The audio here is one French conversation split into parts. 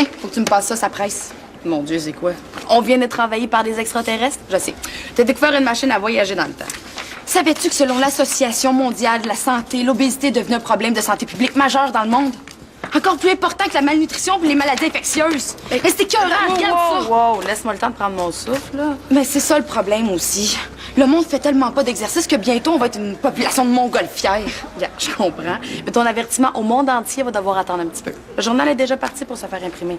Tiens, faut que tu me passes ça, ça presse. Mon Dieu, c'est quoi? On vient d'être envahi par des extraterrestres? Je sais. T'as découvert une machine à voyager dans le temps. Savais-tu que selon l'Association mondiale de la santé, l'obésité est devenue un problème de santé publique majeur dans le monde? Encore plus important que la malnutrition et les maladies infectieuses. Mais c'est écœurant, regarde ça! Wow, laisse-moi le temps de prendre mon souffle, là. Mais c'est ça le problème aussi. Le monde fait tellement pas d'exercice que bientôt on va être une population de montgolfières. Bien, je comprends. Mais ton avertissement au monde entier va devoir attendre un petit peu. Le journal est déjà parti pour se faire imprimer.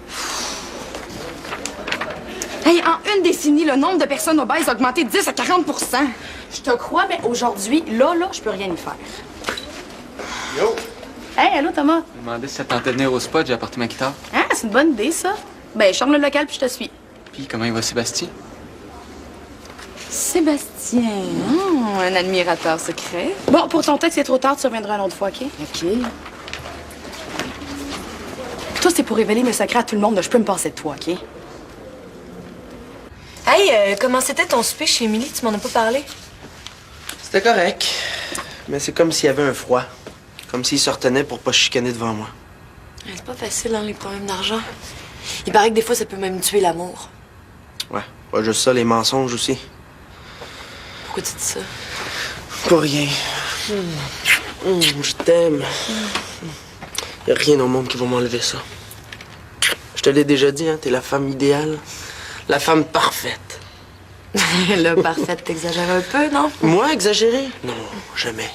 Hey, en une décennie, le nombre de personnes obèses a augmenté de 10 à 40 %. Je te crois, mais aujourd'hui, là, je peux rien y faire. Yo! Hey, allô, Thomas? Je me demandais si ça tentait de venir au spot, j'ai apporté ma guitare. Ah, c'est une bonne idée, ça. Ben, je ferme le local puis je te suis. Puis, comment il va, Sébastien? Sébastien, un admirateur secret. Bon, pour ton texte, c'est trop tard, tu reviendras une autre fois, OK? OK. Toi, c'est pour révéler mes secrets à tout le monde, je peux me passer de toi, OK? Hey, comment c'était ton souper chez Émilie? Tu m'en as pas parlé? C'était correct. Mais c'est comme s'il y avait un froid. Comme s'il se retenait pour pas chicaner devant moi. C'est pas facile, hein, les problèmes d'argent. Il paraît que des fois, ça peut même tuer l'amour. Ouais, pas juste ça, les mensonges aussi. Pourquoi tu dis ça? Pas rien. Je t'aime. Y a rien au monde qui va m'enlever ça. Je te l'ai déjà dit, hein, t'es la femme idéale. La femme parfaite. Là, parfaite, t'exagères un peu, non? Moi, exagéré? Non, jamais.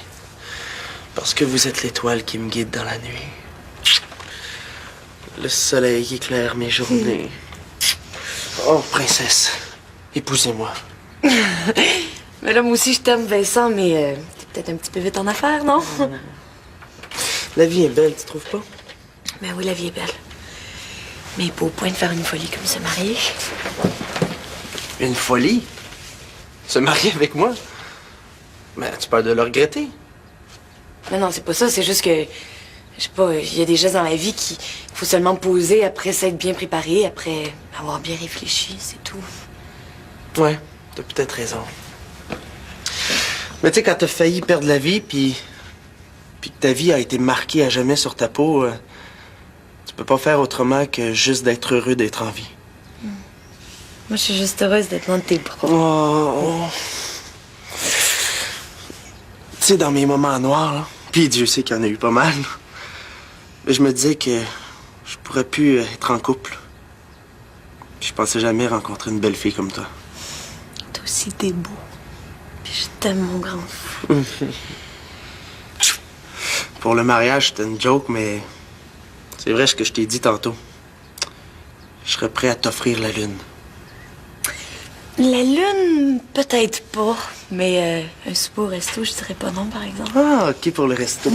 Parce que vous êtes l'étoile qui me guide dans la nuit. Le soleil qui éclaire mes journées. Oh, princesse, épousez-moi. Mais là, moi aussi, je t'aime, Vincent, mais t'es peut-être un petit peu vite en affaires, non? La vie est belle, tu trouves pas? Ben oui, la vie est belle. Mais pas au point de faire une folie comme se marier. Une folie? Se marier avec moi? Mais tu parles de le regretter. Mais non, c'est pas ça, c'est juste que... Je sais pas, il y a des gestes dans la vie qu'il faut seulement poser après s'être bien préparé, après avoir bien réfléchi, c'est tout. Ouais, t'as peut-être raison. Mais tu sais, quand t'as failli perdre la vie, puis que ta vie a été marquée à jamais sur ta peau, tu peux pas faire autrement que juste d'être heureux d'être en vie. Moi, je suis juste heureuse d'être loin de tes bras. Oh. Tu sais, dans mes moments noirs, là, puis Dieu sait qu'il y en a eu pas mal, mais je me disais que je pourrais plus être en couple. Puis je pensais jamais rencontrer une belle fille comme toi. Toi aussi, t'es beau. Puis je t'aime, mon grand fou. Pour le mariage, c'était une joke, mais c'est vrai ce que je t'ai dit tantôt. Je serais prêt à t'offrir la lune. La lune, peut-être pas. Mais un souper au resto, je dirais pas non, par exemple. Ah, OK pour le resto.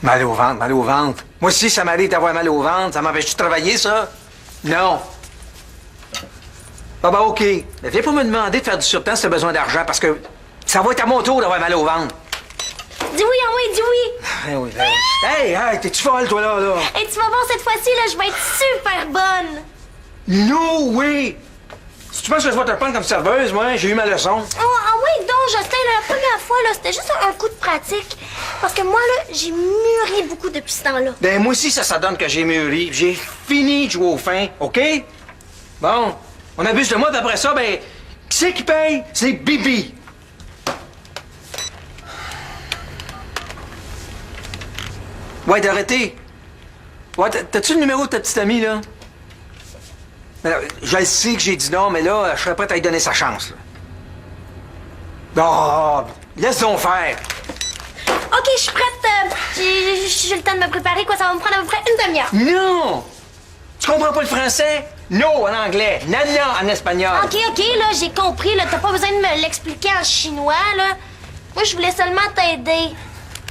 Mal au ventre, mal au ventre. Moi aussi, ça m'arrive d'avoir mal au ventre. Ça m'empêche de travailler, ça? Non. Ah ben, OK. Mais viens pas me demander de faire du surtemps si t'as besoin d'argent, parce que ça va être à mon tour d'avoir mal au ventre. Dis oui, ah oui, dis oui. Eh oui, hey, t'es-tu folle, toi, là? Et tu vas voir, cette fois-ci, là, je vais être super bonne. No way! Si tu penses que je vais te prendre comme serveuse, moi, j'ai eu ma leçon. Oh, ah oui, donc, Justin, la première fois, là, c'était juste un coup de pratique. Parce que moi, là, j'ai mûri beaucoup depuis ce temps-là. Ben, moi aussi, ça donne que j'ai mûri. J'ai fini de jouer au fin, OK? Bon, on abuse de moi, puis après ça, ben, qui c'est qui paye? C'est Bibi. Ouais, d'arrêter. Ouais, t'as-tu le numéro de ta petite amie, là? Mais là, je le sais que j'ai dit non, mais là, je serais prêt à lui donner sa chance, là. Oh, laisse donc faire. OK, je suis prête. J'ai le temps de me préparer, quoi. Ça va me prendre à peu près une demi-heure. Non! Tu comprends pas le français? No en anglais, nana en espagnol. OK, là, j'ai compris, là. T'as pas besoin de me l'expliquer en chinois, là. Moi, je voulais seulement t'aider.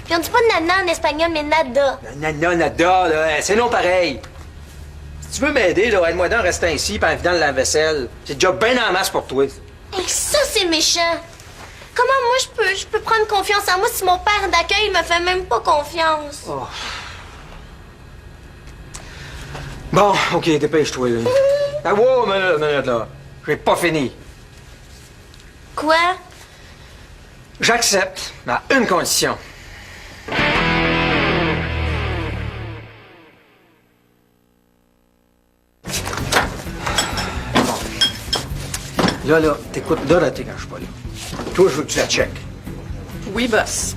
Puis on dit pas nana en espagnol, mais nada. Nana, nada, là, c'est non pareil. Si tu veux m'aider, là, aide-moi donc à rester ici puis en vidant le lave-vaisselle. C'est déjà bien en masse pour toi. Et ça, c'est méchant. Comment moi, je peux prendre confiance en moi si mon père d'accueil me fait même pas confiance? Oh. Bon, OK, dépêche-toi, là. Ah, wow, minute, là. J'ai pas fini. Quoi? J'accepte, à une condition. Là, t'écoutes Dorothée quand je suis pas là. Toi, je veux que tu la checkes. Oui, boss.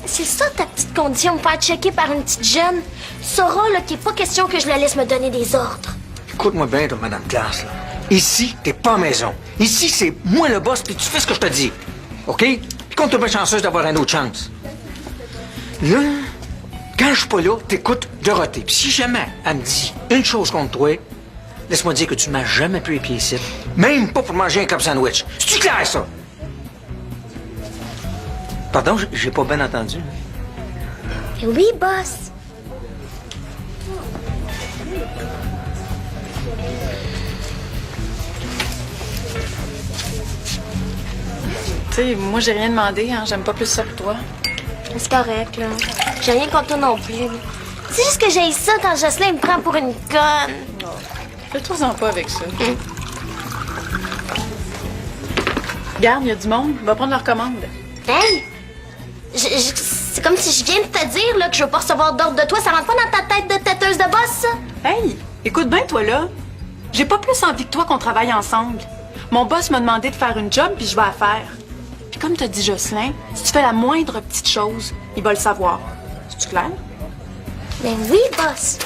C'est ça ta petite condition, me faire checker par une petite jeune? Tu sauras, là, qu'il n'est pas question que je la laisse me donner des ordres. Écoute-moi bien, toi, madame Classe, là. Ici, t'es pas à maison. Ici, c'est moi le boss, puis tu fais ce que je te dis. OK? Puis compte-toi bien chanceuse d'avoir une autre chance. Là, quand je suis pas là, t'écoutes Dorothée. Puis si jamais elle me dit une chose contre toi, laisse-moi dire que tu ne m'as jamais pu les pieds ici. Même pas pour manger un club sandwich. C'est-tu clair, ça? Pardon, j'ai pas bien entendu. Oui, boss. Tu sais, moi, j'ai rien demandé, hein. J'aime pas plus ça que toi. C'est correct, là. J'ai rien contre toi non plus. C'est juste que j'ai ça quand Jocelyn me prend pour une conne. Fais-toi-en pas avec ça. Regarde, il y a du monde. Va prendre leur commande. Hey! C'est comme si je viens de te dire là, que je veux pas recevoir d'ordre de toi. Ça rentre pas dans ta tête de têteuse de boss, ça? Hey, écoute bien, toi, là. J'ai pas plus envie que toi qu'on travaille ensemble. Mon boss m'a demandé de faire une job, puis je vais la faire. Puis comme t'as dit Jocelyn, si tu fais la moindre petite chose, il va le savoir. C'est-tu clair? Ben oui, boss.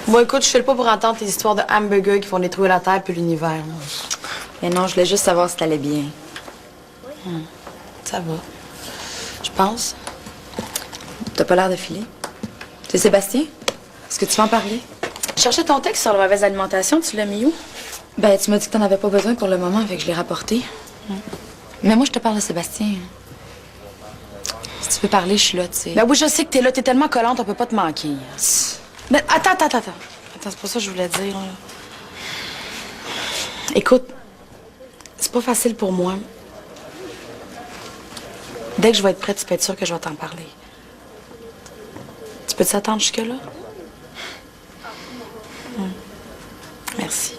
Bon, écoute, je fais pas pour entendre tes histoires de hamburgers qui font détruire la Terre puis l'univers. Moi. Mais non, je voulais juste savoir si t'allais bien. Ça va. Je pense. T'as pas l'air de filer. C'est Sébastien? Est-ce que tu veux en parler? Je cherchais ton texte sur la mauvaise alimentation. Tu l'as mis où? Ben, tu m'as dit que t'en avais pas besoin pour le moment, fait que je l'ai rapporté. Mais moi, je te parle de Sébastien. Si tu veux parler, je suis là, tu sais. Ben oui, je sais que t'es là. T'es tellement collante, on peut pas te manquer. Ben, attends. Attends, c'est pas ça que je voulais dire, là. Écoute, c'est pas facile pour moi. Dès que je vais être prête, tu peux être sûre que je vais t'en parler. Tu peux t'attendre jusque-là? Merci.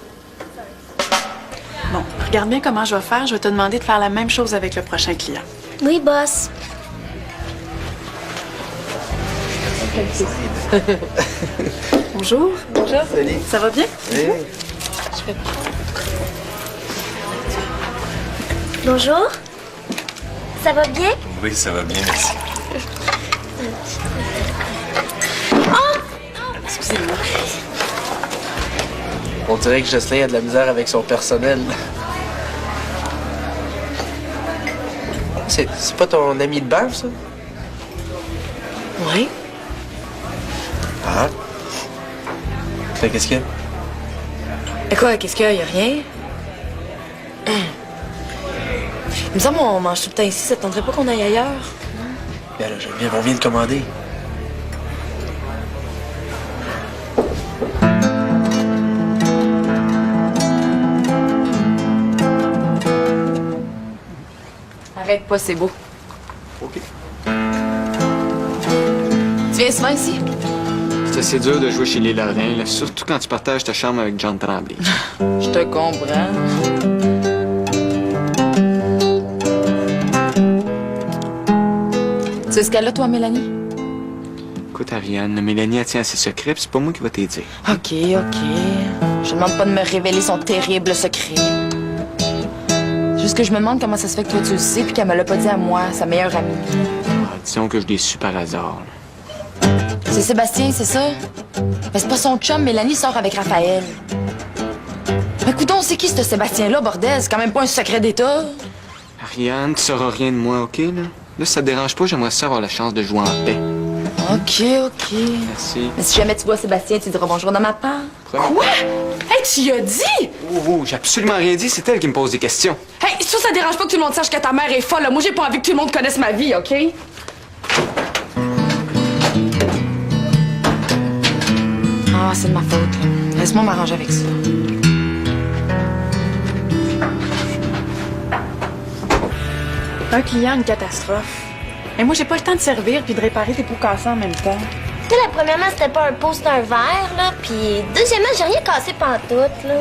Bon, regarde bien comment je vais faire. Je vais te demander de faire la même chose avec le prochain client. Oui, boss. Bonjour. Bonjour. Salut. Ça va bien? Oui. Bonjour. Ça va bien? Oui, ça va bien, merci. Excusez-moi. On dirait que Jocelyn a de la misère avec son personnel. C'est pas ton ami de bain, ça? Oui. Ah. Fait qu'est-ce qu'il y a? Et quoi, qu'est-ce qu'il y a? Y a rien? Il me semble qu'on mange tout le temps ici. Ça te tenterait pas qu'on aille ailleurs? Bien là, Geneviève, on vient de commander. Arrête pas, c'est beau. OK. Tu viens souvent ici? C'est assez dur de jouer chez les Lorrains, là, surtout quand tu partages ta chambre avec John Tremblay. Je te comprends. Tu sais ce qu'elle a, toi, Mélanie? Écoute, Ariane, Mélanie, elle tient à ses secrets, puis c'est pas moi qui va t'aider. OK. Je demande pas de me révéler son terrible secret. C'est juste que je me demande comment ça se fait que toi, tu le sais, puis qu'elle me l'a pas dit à moi, sa meilleure amie. Ah, disons que je l'ai su par hasard. Là. C'est Sébastien, c'est ça? Mais c'est pas son chum, Mélanie sort avec Raphaël. Mais coudonc, c'est qui ce Sébastien-là, bordel? C'est quand même pas un secret d'État. Ariane, tu sauras rien de moi, OK, là? Là, si ça te dérange pas, j'aimerais ça avoir la chance de jouer en paix. OK. Merci. Mais si jamais tu vois Sébastien, tu diras bonjour de ma part. Promis. Quoi? Hey, tu y as dit? Oh, j'ai absolument rien dit, c'est elle qui me pose des questions. Hey, ça dérange pas que tout le monde sache que ta mère est folle. Là. Moi, j'ai pas envie que tout le monde connaisse ma vie, OK? Ah, c'est de ma faute. Là. Laisse-moi m'arranger avec ça. Un client, une catastrophe. Mais moi, j'ai pas le temps de servir puis de réparer tes pots cassés en même temps. Tu sais, la premièrement, c'était pas un pot, c'était un verre, là. Puis deuxièmement, j'ai rien cassé pantoute, là.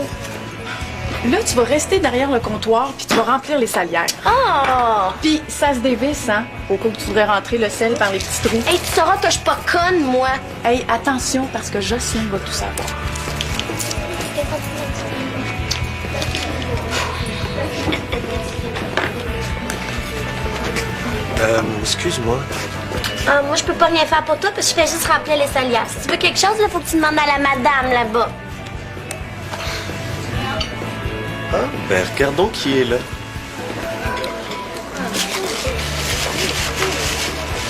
Là, tu vas rester derrière le comptoir puis tu vas remplir les salières. Oh! Puis ça se dévisse, hein? Au cas où tu voudrais rentrer le sel par les petits trous. Hey, tu sauras que je suis pas conne, moi. Hey, attention, parce que Jocelyne va tout savoir. Excuse-moi. Ah, moi, je peux pas rien faire pour toi parce que je fais juste remplir les salières. Si tu veux quelque chose, là, faut que tu demandes à la madame là-bas. Ah, ben regardons qui est là.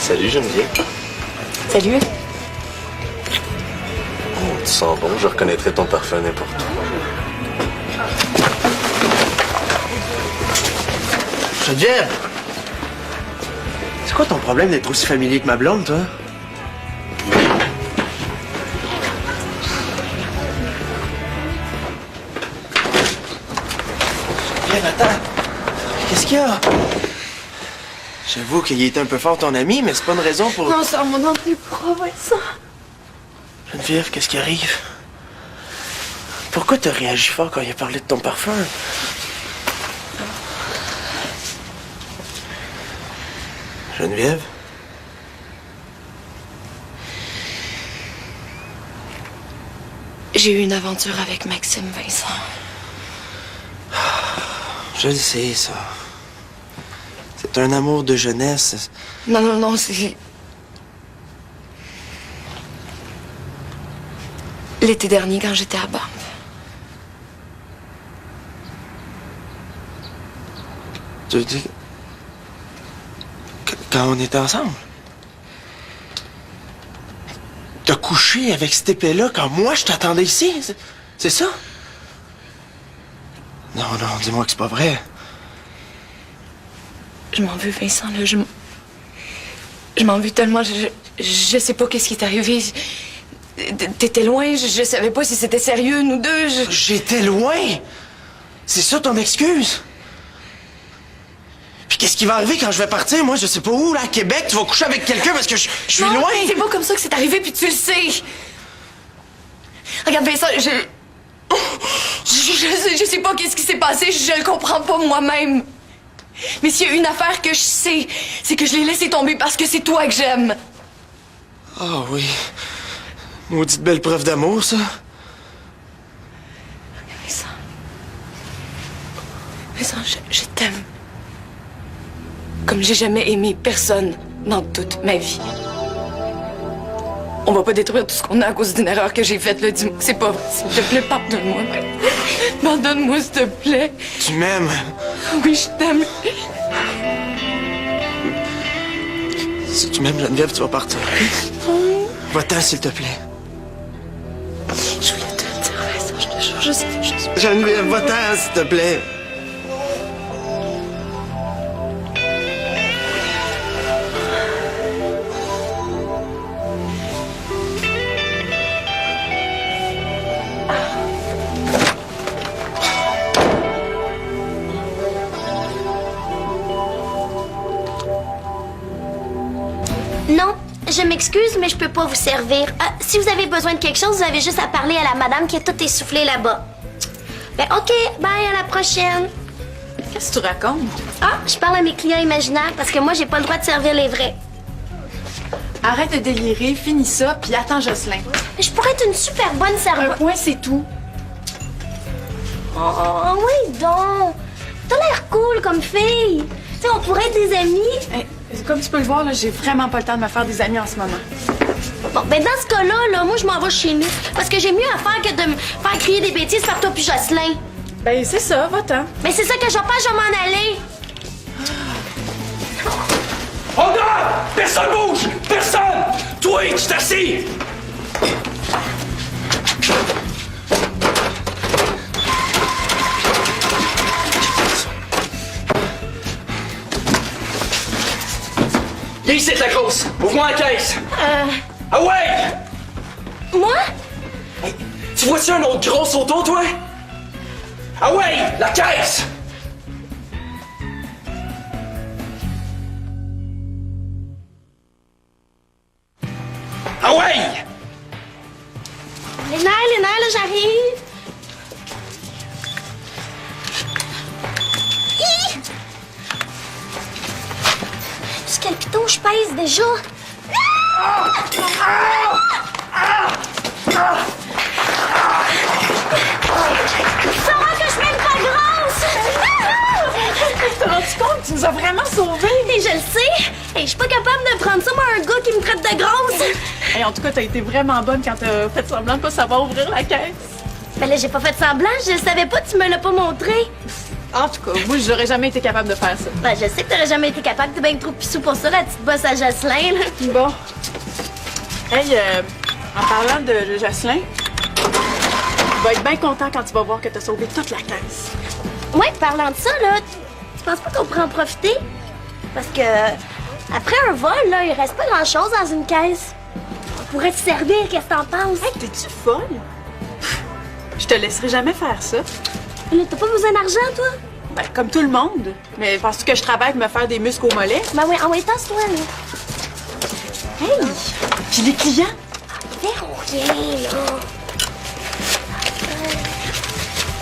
Salut Geneviève. Salut. Oh, tu sens bon, je reconnaîtrais ton parfum n'importe où. Geneviève! C'est quoi ton problème d'être aussi familier que ma blonde, toi? Geneviève, attends! Qu'est-ce qu'il y a? J'avoue qu'il était un peu fort ton ami, mais c'est pas une raison pour... Non, ça mon nom plus propre, ça. Geneviève, qu'est-ce qui arrive? Pourquoi t'as réagi fort quand il a parlé de ton parfum? Geneviève? J'ai eu une aventure avec Maxime Vincent. Je le sais, ça. C'est un amour de jeunesse. Non, non, non, c'est... L'été dernier, quand j'étais à Banff. Tu veux dire... Quand on était ensemble? T'as couché avec cet épée-là quand moi je t'attendais ici? C'est ça? Non, non, dis-moi que c'est pas vrai. Je m'en veux, Vincent, là. Je m'en veux tellement. Je sais pas qu'est-ce qui est arrivé. T'étais loin, je savais pas si c'était sérieux, nous deux. J'étais loin? C'est ça ton excuse? Puis qu'est-ce qui va arriver quand je vais partir? Moi, je sais pas où, là, à Québec. Tu vas coucher avec quelqu'un parce que je suis Non, loin. c'est pas comme ça que c'est arrivé, puis tu le sais. Regarde, Vincent, je sais pas qu'est-ce qui s'est passé, je le comprends pas moi-même. Mais s'il y a une affaire que je sais, c'est que je l'ai laissé tomber parce que c'est toi que j'aime. Ah oui. Maudite belle preuve d'amour, ça. Vincent. Vincent, je t'aime. Comme j'ai jamais aimé personne dans toute ma vie. On va pas détruire tout ce qu'on a à cause d'une erreur que j'ai faite, là. Dis-moi que c'est pas vrai. S'il te plaît, pardonne-moi. Pardonne-moi, s'il te plaît. Tu m'aimes. Oui, je t'aime. Si tu m'aimes, Geneviève, tu vas partir. Va-t'en, s'il te plaît. Je voulais te le dire, Vincent, je te jure, je sais. Geneviève, va-t'en, s'il te plaît. Non, je m'excuse, mais je peux pas vous servir. Si vous avez besoin de quelque chose, vous avez juste à parler à la madame qui est toute essoufflée là-bas. Ben, OK, bye, à la prochaine. Qu'est-ce que tu racontes? Ah, je parle à mes clients imaginaires parce que moi, j'ai pas le droit de servir les vrais. Arrête de délirer, finis ça, puis attends Jocelyn. Mais je pourrais être une super bonne Un serveuse. point, c'est tout. Oh, oui, donc. T'as l'air cool comme fille. Tu sais, on pourrait être des amis. Hey, comme tu peux le voir, là, j'ai vraiment pas le temps de me faire des amis en ce moment. Bon, ben dans ce cas-là, là, moi, je m'en vais chez nous. Parce que j'ai mieux à faire que de me faire crier des bêtises par toi puis Jocelyn. Ben, c'est ça, va-t'en. Mais c'est ça que je vais faire, je vais m'en aller. On garde! Personne bouge! Personne! Toi, tu t'assis! Viens ici, la grosse! Ouvre-moi la caisse! Ah ouais! Moi? Tu vois-tu un autre gros auto, toi? Ah ouais! La caisse! Ah ouais! hey! Les nerfs, là, j'arrive. Hi! Sur quel piton je pèse déjà? Ça va que je m'aime pas grosse! T'as rendu compte? Tu nous as vraiment sauvés! Et je le sais! Et je suis pas capable de prendre ça, moi, un gars qui me traite de grosse! Hey, en tout cas, t'as été vraiment bonne quand t'as fait semblant de pas savoir ouvrir la caisse. Ben là, j'ai pas fait semblant, je le savais pas, tu me l'as pas montré. En tout cas, moi, j'aurais jamais été capable de faire ça. Ben, je sais que t'aurais jamais été capable, t'es bien trop pissou pour ça, la petite bosse à Jocelyn, là. Bon. Hey, en parlant de Jocelyn, tu vas être bien content quand tu vas voir que t'as sauvé toute la caisse. Ouais, parlant de ça, là, tu penses pas qu'on pourrait en profiter? Parce que, après un vol, là, il reste pas grand-chose dans une caisse. On pourrait te servir, qu'est-ce que t'en penses? Hey, t'es-tu folle? Je te laisserai jamais faire ça. Là, t'as pas besoin d'argent, toi? Ben, comme tout le monde. Mais penses-tu que je travaille pour me faire des muscles au mollet? Ben oui, envoie tasse-toi, là. Hey! Puis les clients? Verront rien, là.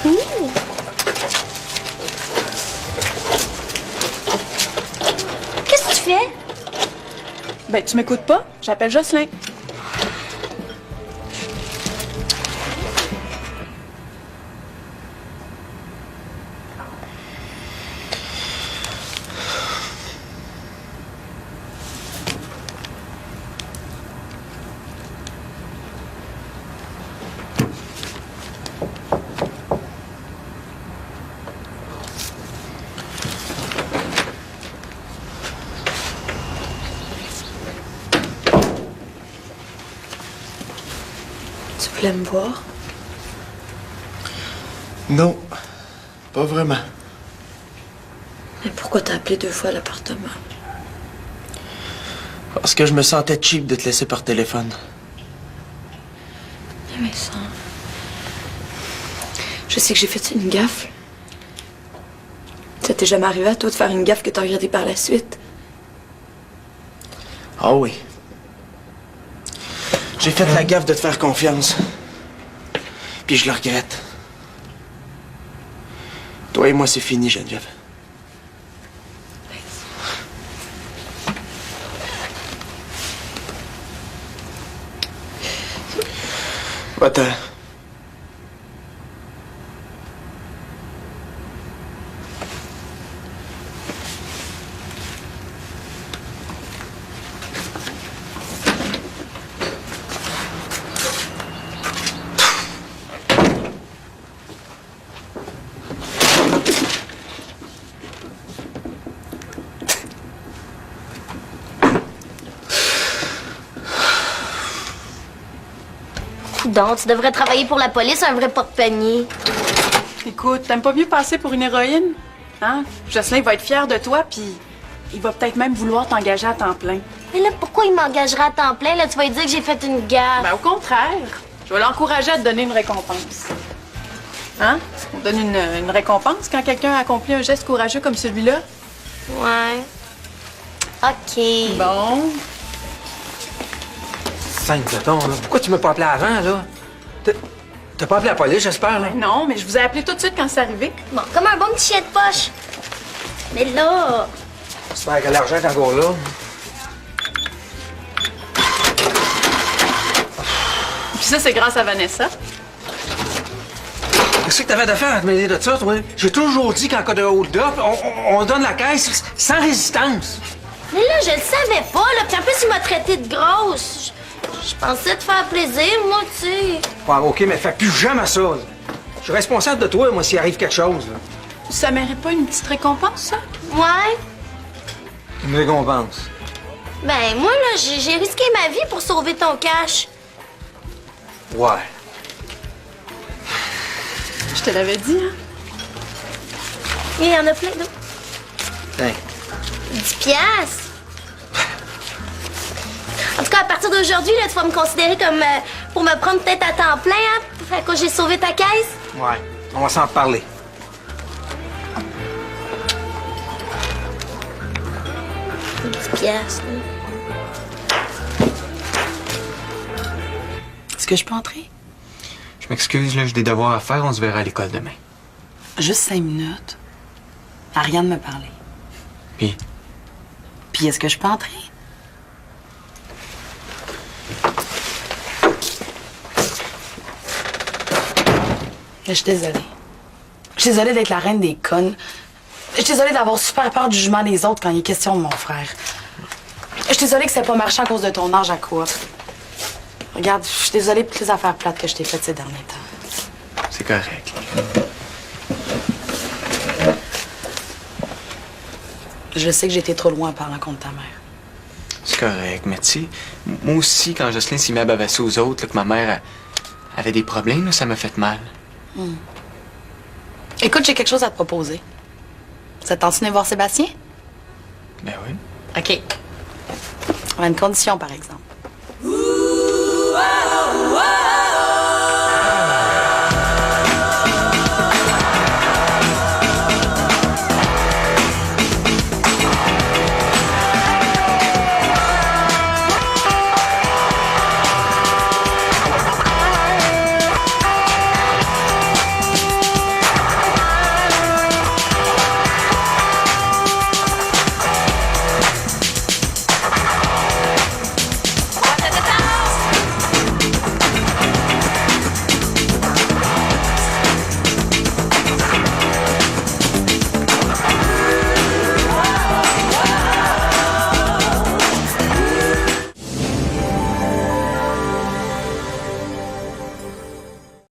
Mmh. Qu'est-ce que tu fais? Ben, tu m'écoutes pas? J'appelle Jocelyn. Tu voulais me voir? Non, pas vraiment. Mais pourquoi t'as appelé 2 fois à l'appartement? Parce que je me sentais cheap de te laisser par téléphone. Mais ça... Je sais que j'ai fait une gaffe. Ça t'est jamais arrivé à toi de faire une gaffe que t'as regretté par la suite? Ah oui. J'ai fait la gaffe de te faire confiance. Puis je le regrette. Toi et moi, c'est fini, Geneviève. Va-t'en. Donc, tu devrais travailler pour la police, un vrai porte-panier. Écoute, t'aimes pas mieux passer pour une héroïne? Hein? Jocelyn va être fier de toi, puis il va peut-être même vouloir t'engager à temps plein. Mais là, pourquoi il m'engagera à temps plein? Là, tu vas lui dire que j'ai fait une gaffe. Ben, au contraire, je vais l'encourager à te donner une récompense. Hein? On donne une récompense quand quelqu'un accomplit un geste courageux comme celui-là? Ouais. OK. Bon. 5 jetons, là. Pourquoi tu m'as pas appelé avant, là? T'as pas appelé la police, j'espère, là? Non, mais je vous ai appelé tout de suite quand c'est arrivé. Bon, comme un bon petit chien de poche. Mais là... J'espère que l'argent est encore là. Puis ça, c'est grâce à Vanessa. Qu'est-ce que t'avais de faire à te mêler de ça, toi? J'ai toujours dit qu'en cas de hold-up, on donne la caisse sans résistance. Mais là, je le savais pas, là. Puis en plus, il m'a traité de grosse. Je pensais te faire plaisir, moi, tu sais. Ouais, OK, mais fais plus jamais ça, là. Je suis responsable de toi, moi, s'il arrive quelque chose, là. Ça mérite pas une petite récompense, ça? Ouais. Une récompense. Ben, moi, là, j'ai risqué ma vie pour sauver ton cash. Ouais. Je te l'avais dit, hein? Il y en a plein d'autres. Tiens. 10 piastres. En tout cas, à partir d'aujourd'hui, là, tu vas me considérer comme pour me prendre peut-être à temps plein, hein? À cause j'ai sauvé ta caisse. Ouais. On va s'en reparler. 10 piastres, là. que je peux entrer? Je m'excuse, là, j'ai des devoirs à faire, on se verra à l'école demain. Juste 5 minutes. Ariane me parlait. Puis, Puis est-ce que je peux entrer? Je suis désolée. Je suis désolée d'être la reine des connes. Je suis désolée d'avoir super peur du jugement des autres quand il est question de mon frère. Je suis désolée que c'est pas marché à cause de ton âge à quoi. Regarde, je suis désolée pour toutes les affaires plates que je t'ai faites ces derniers temps. c'est correct. Je sais que j'ai été trop loin en parlant contre ta mère. C'est correct, mais tu sais, moi aussi, quand Jocelyn s'est mis à bavasser aux autres, là, que ma mère avait des problèmes, là, ça m'a fait mal. Écoute, j'ai quelque chose à te proposer. Ça te tente de venir voir Sébastien? Ben oui. OK. On a une condition, par exemple.